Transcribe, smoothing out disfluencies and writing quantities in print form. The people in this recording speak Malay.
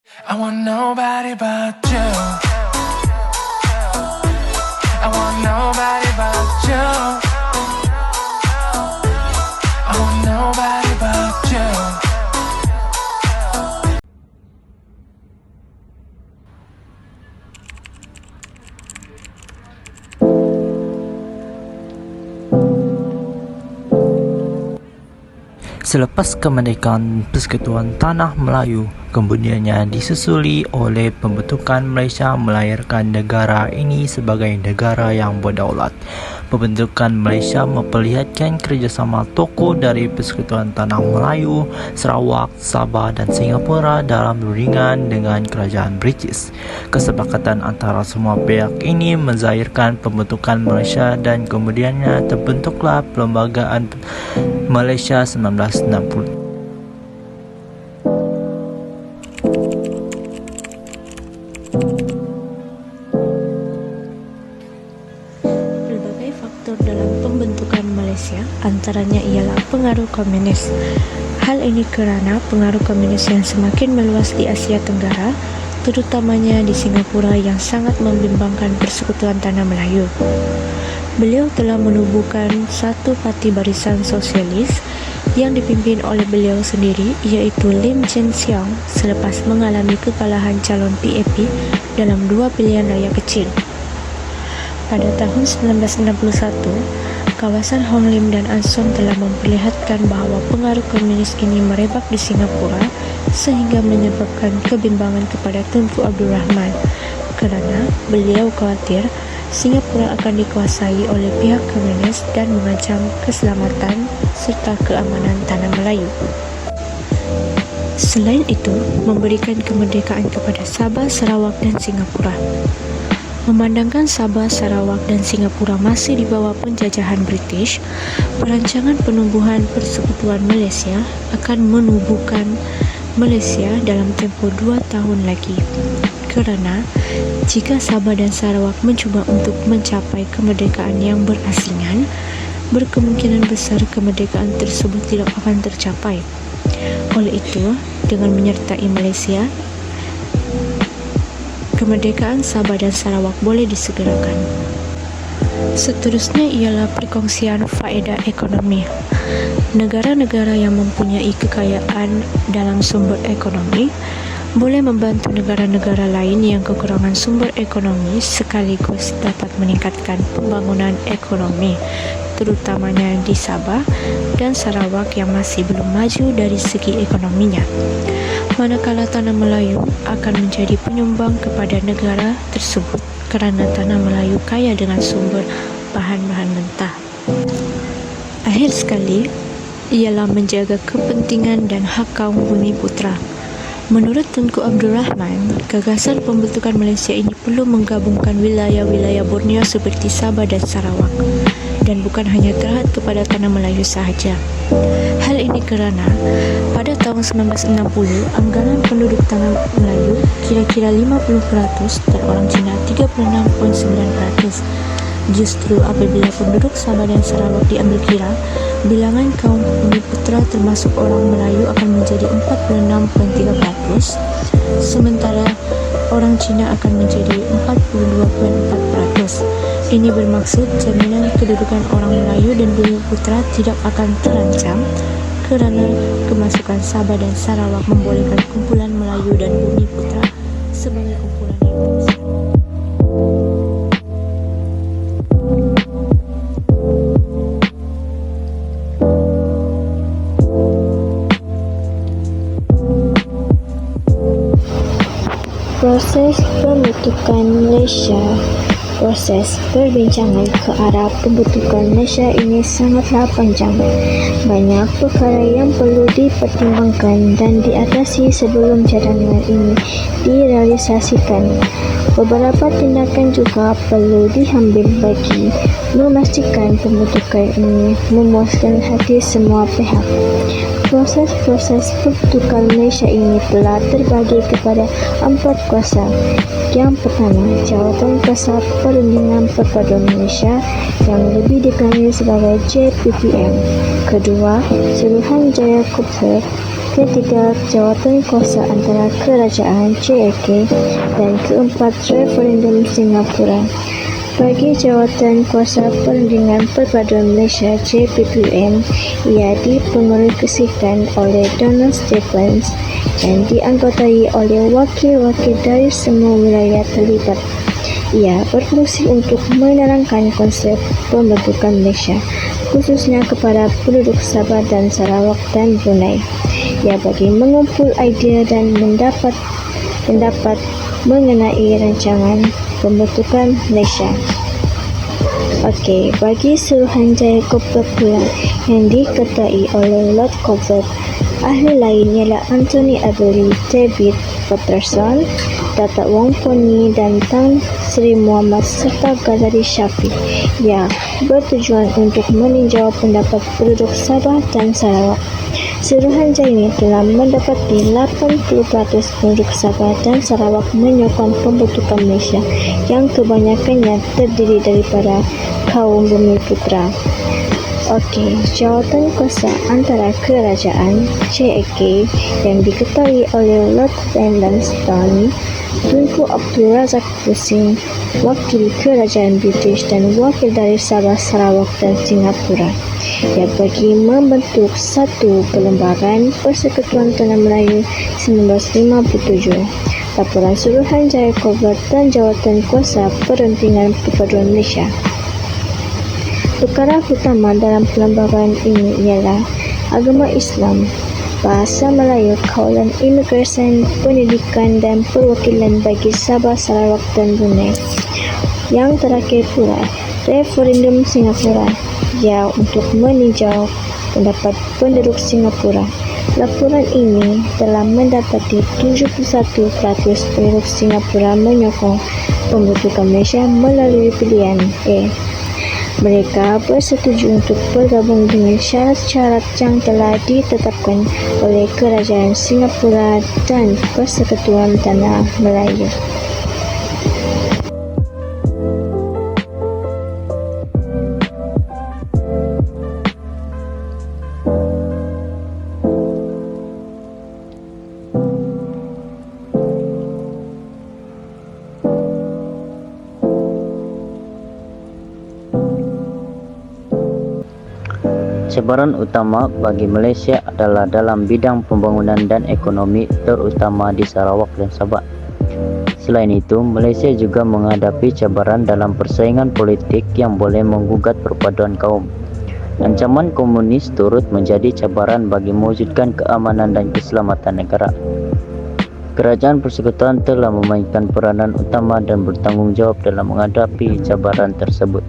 I want nobody but you. I want nobody but you. I want nobody but you. Selepas kemerdekaan Persekutuan Tanah Melayu, kemudiannya disusuli oleh pembentukan Malaysia melahirkan negara ini sebagai negara yang berdaulat. Pembentukan Malaysia memperlihatkan kerjasama tokoh dari Persekutuan Tanah Melayu, Sarawak, Sabah dan Singapura dalam ringan dengan kerajaan British. Kesepakatan antara semua pihak ini menzahirkan pembentukan Malaysia dan kemudiannya terbentuklah Perlembagaan Malaysia 1960. Berbagai faktor dalam pembentukan Malaysia antaranya ialah pengaruh komunis. Hal ini kerana pengaruh komunis yang semakin meluas di Asia Tenggara, terutamanya di Singapura yang sangat membimbangkan Persekutuan Tanah Melayu. Beliau telah menubuhkan satu parti barisan sosialis yang dipimpin oleh beliau sendiri iaitu Lim Chin Siong selepas mengalami kekalahan calon PAP dalam dua pilihan raya kecil. Pada tahun 1961, kawasan Hong Lim dan Anson telah memperlihatkan bahawa pengaruh komunis ini merebak di Singapura sehingga menyebabkan kebimbangan kepada Tunku Abdul Rahman kerana beliau khawatir Singapura akan dikuasai oleh pihak komunis dan mengancam keselamatan serta keamanan tanah Melayu. Selain itu, memberikan kemerdekaan kepada Sabah, Sarawak dan Singapura. Memandangkan Sabah, Sarawak dan Singapura masih di bawah penjajahan British, perancangan penubuhan Persekutuan Malaysia akan menubuhkan Malaysia dalam tempoh 2 tahun lagi. Kerana jika Sabah dan Sarawak mencuba untuk mencapai kemerdekaan yang berasingan, berkemungkinan besar kemerdekaan tersebut tidak akan tercapai. Oleh itu, dengan menyertai Malaysia, kemerdekaan Sabah dan Sarawak boleh disegerakan. Seterusnya ialah perkongsian faedah ekonomi. Negara-negara yang mempunyai kekayaan dalam sumber ekonomi boleh membantu negara-negara lain yang kekurangan sumber ekonomi sekaligus dapat meningkatkan pembangunan ekonomi, terutamanya di Sabah dan Sarawak yang masih belum maju dari segi ekonominya. Manakala Tanah Melayu akan menjadi penyumbang kepada negara tersebut kerana Tanah Melayu kaya dengan sumber bahan-bahan mentah. Akhir sekali, ialah menjaga kepentingan dan hak kaum bumi putra. Menurut Tunku Abdul Rahman, gagasan pembentukan Malaysia ini perlu menggabungkan wilayah-wilayah Borneo seperti Sabah dan Sarawak dan bukan hanya terhad kepada Tanah Melayu sahaja. Hal ini kerana pada tahun 1960, anggaran penduduk Tanah Melayu kira-kira 50% dan orang Cina 36.9%. Justru apabila penduduk Sabah dan Sarawak diambil kira, bilangan kaum bumi putra termasuk orang Melayu akan menjadi 46.3%, sementara orang Cina akan menjadi 42.4%. Ini bermaksud jaminan kedudukan orang Melayu dan bumi putra tidak akan terancam kerana kemasukan Sabah dan Sarawak membolehkan kumpulan Melayu dan bumi putra sebagai kumpulan yang besar. Proses pembentukan Malaysia. Proses perbincangan ke arah pembentukan Malaysia ini sangatlah panjang. Banyak perkara yang perlu dipertimbangkan dan diatasi sebelum cadangan ini direalisasikan. Beberapa tindakan juga perlu diambil bagi memastikan pembentukan ini memuaskan hati semua pihak. Proses-proses pembentukan Malaysia ini telah terbagi kepada 4 kuasa. Yang pertama, Jawatan Kuasa Perundingan Perpaduan Malaysia yang lebih dikenali sebagai JPPM. Kedua, Suruhanjaya Kuasa. ketiga jawatan kuasa antara kerajaan JAK, dan keempat referendum Singapura. Bagi jawatan kuasa Perundingan Perpaduan Malaysia JPPM, ia dipengerusikan oleh Donald Stephens dan dianggotai oleh wakil-wakil dari semua wilayah terlibat. Ia berfungsi untuk menerangkan konsep pembentukan Malaysia, khususnya kepada penduduk Sabah dan Sarawak dan Brunei. Ia bagi mengumpul idea dan mendapat pendapat mengenai rancangan pembentukan Malaysia. Okey, bagi Suruhanjaya Corbett pula yang diketuai oleh Lord Corbett, ahli lain ialah Anthony Abeli, David Patterson, Datuk Wong Poni dan Tan Sri Muhammad serta Ghazali Shafiq. Ia bertujuan untuk meninjau pendapat penduduk Sabah dan Sarawak. Suruhanjaya ini telah mendapati 80% penduduk Sabah dan Sarawak menyokong pembentukan Malaysia yang kebanyakannya terdiri daripada kaum Bumiputera. Okey, jawatan kuasa antara kerajaan JAK yang diketuai oleh Lord Elphinstone, Tunku Abdul Razak Pusing, wakil kerajaan British dan wakil dari Sabah, Sarawak dan Singapura. Ia bagi membentuk satu perlembagaan Persekutuan Tanah Melayu 1957. Laporan Suruhanjaya Corbett dan jawatan kuasa Perundingan Perpaduan Malaysia. Perkara utama dalam perlembagaan ini ialah agama Islam, bahasa Melayu, kawalan imigresen, pendidikan dan perwakilan bagi Sabah, Sarawak dan Brunei. Yang terakhir pula, referendum Singapura, ia untuk meninjau pendapat penduduk Singapura. Laporan ini telah mendapati 71% penduduk Singapura menyokong pembentukan Malaysia melalui pilihan A. Mereka bersetuju untuk bergabung dengan syarat-syarat yang telah ditetapkan oleh Kerajaan Singapura dan Persekutuan Tanah Melayu. Cabaran utama bagi Malaysia adalah dalam bidang pembangunan dan ekonomi, terutama di Sarawak dan Sabah. Selain itu, Malaysia juga menghadapi cabaran dalam persaingan politik yang boleh menggugat perpaduan kaum. Ancaman komunis turut menjadi cabaran bagi mewujudkan keamanan dan keselamatan negara. Kerajaan Persekutuan telah memainkan peranan utama dan bertanggungjawab dalam menghadapi cabaran tersebut.